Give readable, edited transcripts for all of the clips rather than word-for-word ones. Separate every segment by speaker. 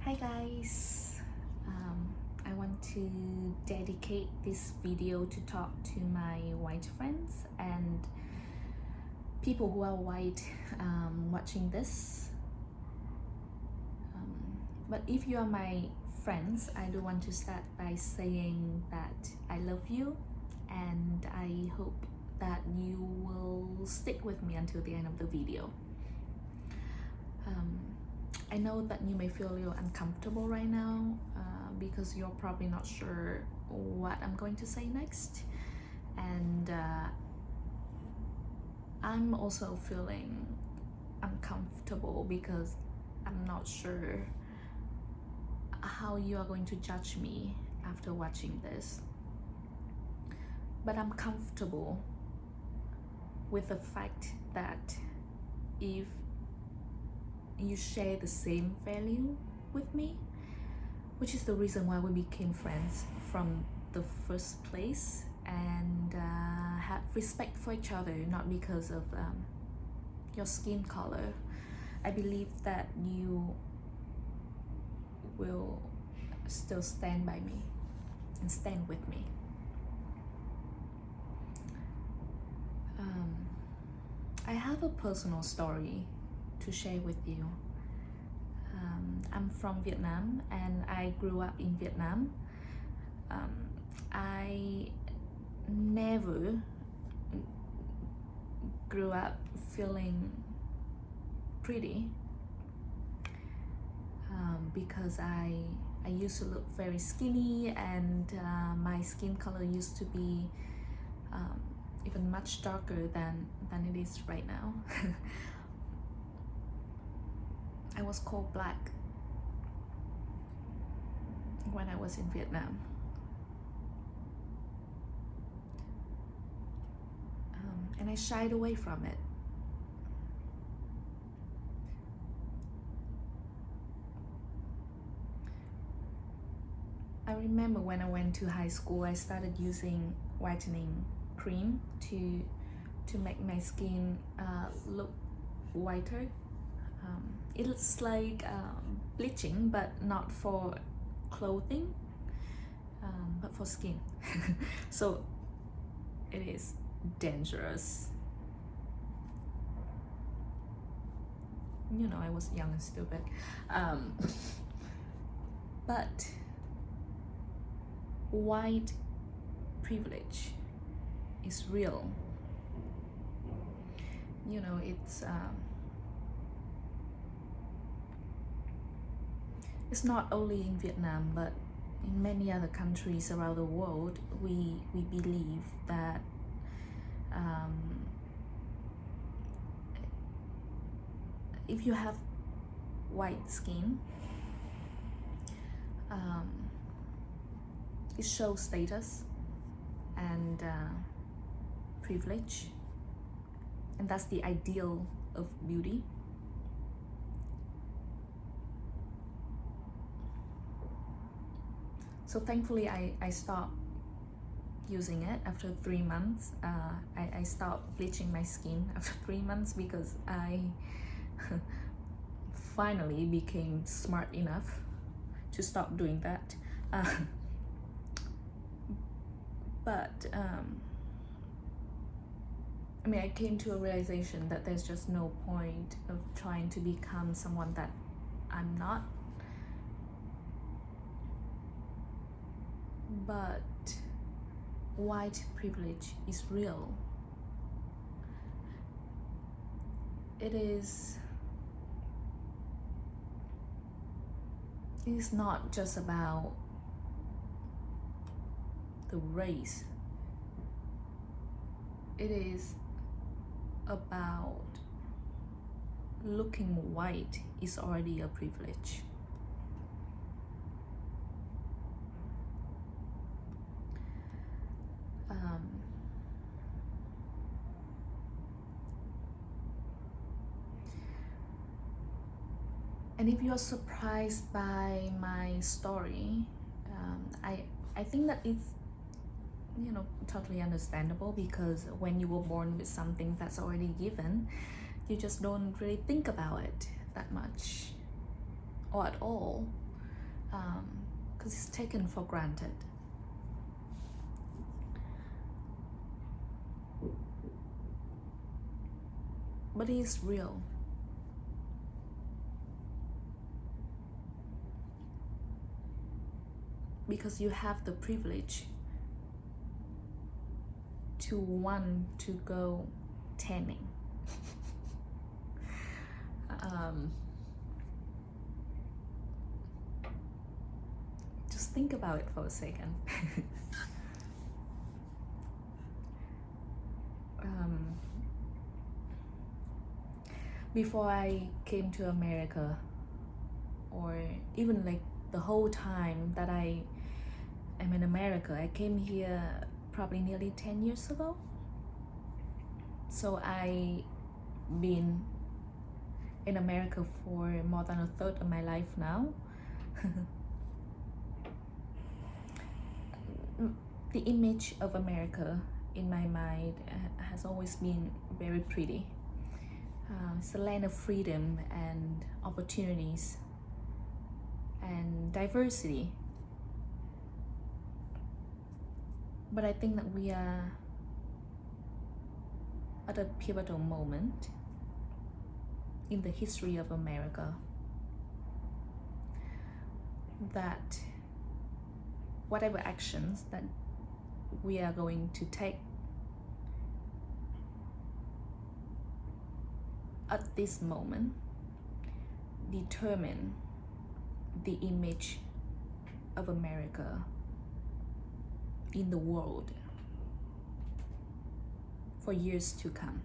Speaker 1: Hi guys, I want to dedicate this video to talk to my white friends and people who are white watching this. But if you are my friends, I do want to start by saying that I love you and I hope that you will stick with me until the end of the video. I know that you may feel a little uncomfortable right now because you're probably not sure what I'm going to say next, and I'm also feeling uncomfortable because I'm not sure how you are going to judge me after watching this, but I'm comfortable with the fact that if you share the same value with me, which is the reason why we became friends from the first place, and have respect for each other, not because of your skin color. I believe that you will still stand by me and stand with me. I have a personal story to share with you. I'm from Vietnam and I grew up in Vietnam. I never grew up feeling pretty because I used to look very skinny, and my skin color used to be even much darker than it is right now. I was called black when I was in Vietnam. And I shied away from it. I remember when I went to high school, I started using whitening cream to make my skin look whiter. It's like bleaching, but not for clothing, but for skin. So it is dangerous. You know, I was young and stupid. But white privilege is real. You know, it's not only in Vietnam, but in many other countries around the world. We believe that if you have white skin, it shows status and privilege, and that's the ideal of beauty. So thankfully I stopped using it after 3 months. I stopped bleaching my skin after 3 months because I finally became smart enough to stop doing that. But I mean, I came to a realization that there's just no point of trying to become someone that I'm not. But white privilege is real. It is not just about the race. It is about looking white is already a privilege. And if you're surprised by my story, I think that it's, you know, totally understandable, because when you were born with something that's already given, you just don't really think about it that much or at all. because it's taken for granted. But it's real. Because you have the privilege to want to go tanning. Just think about it for a second. Before I came to America, or even like the whole time that I am in America, I came here probably nearly 10 years ago. So I been in America for more than a third of my life now. The image of America in my mind has always been very pretty. It's a land of freedom and opportunities and diversity. But I think that we are at a pivotal moment in the history of America, that whatever actions that we are going to take at this moment determine the image of America in the world for years to come.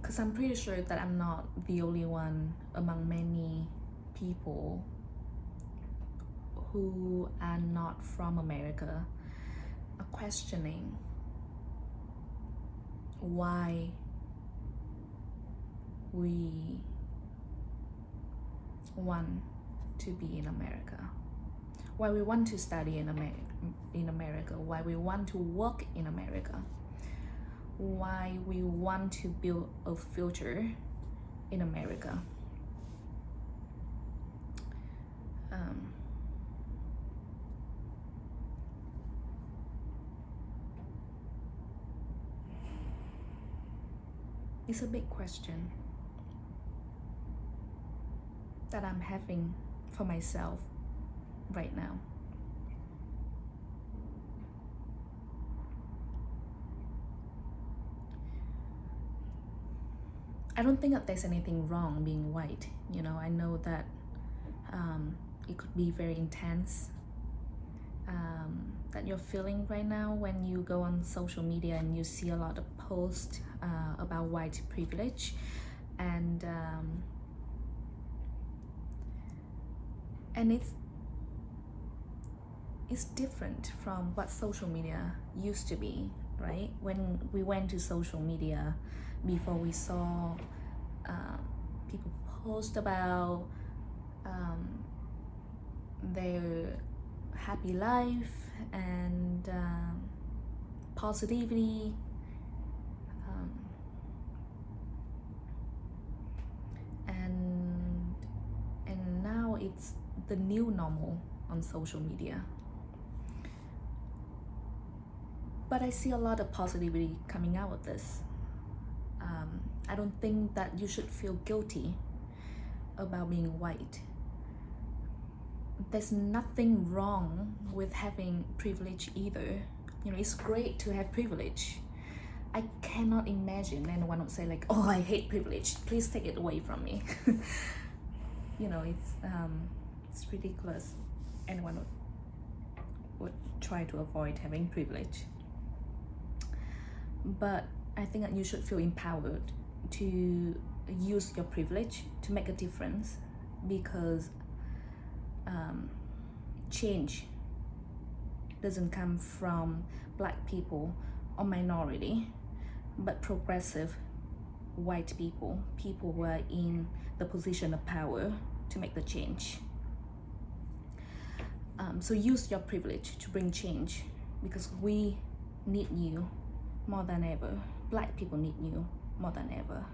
Speaker 1: Because I'm pretty sure that I'm not the only one among many people who are not from America are questioning why we want to be in America, why we want to study in America, why we want to work in America, why we want to build a future in America. It's a big question that I'm having for myself right now. I don't think that there's anything wrong being white. You know, I know that it could be very intense, that you're feeling right now when you go on social media and you see a lot of posts about white privilege, and it's different from what social media used to be, right? When we went to social media before, we saw people post about their happy life and positivity, and now it's the new normal on social media. But I see a lot of positivity coming out of this. I don't think that you should feel guilty about being white. There's nothing wrong with having privilege either. You know, it's great to have privilege. I cannot imagine anyone would say like, oh, I hate privilege, please take it away from me. You know, it's ridiculous. Anyone would try to avoid having privilege. But I think that you should feel empowered to use your privilege to make a difference, because change doesn't come from Black people or minority, but progressive white people who are in the position of power to make the change. So use your privilege to bring change, because we need you more than ever. Black people need you more than ever.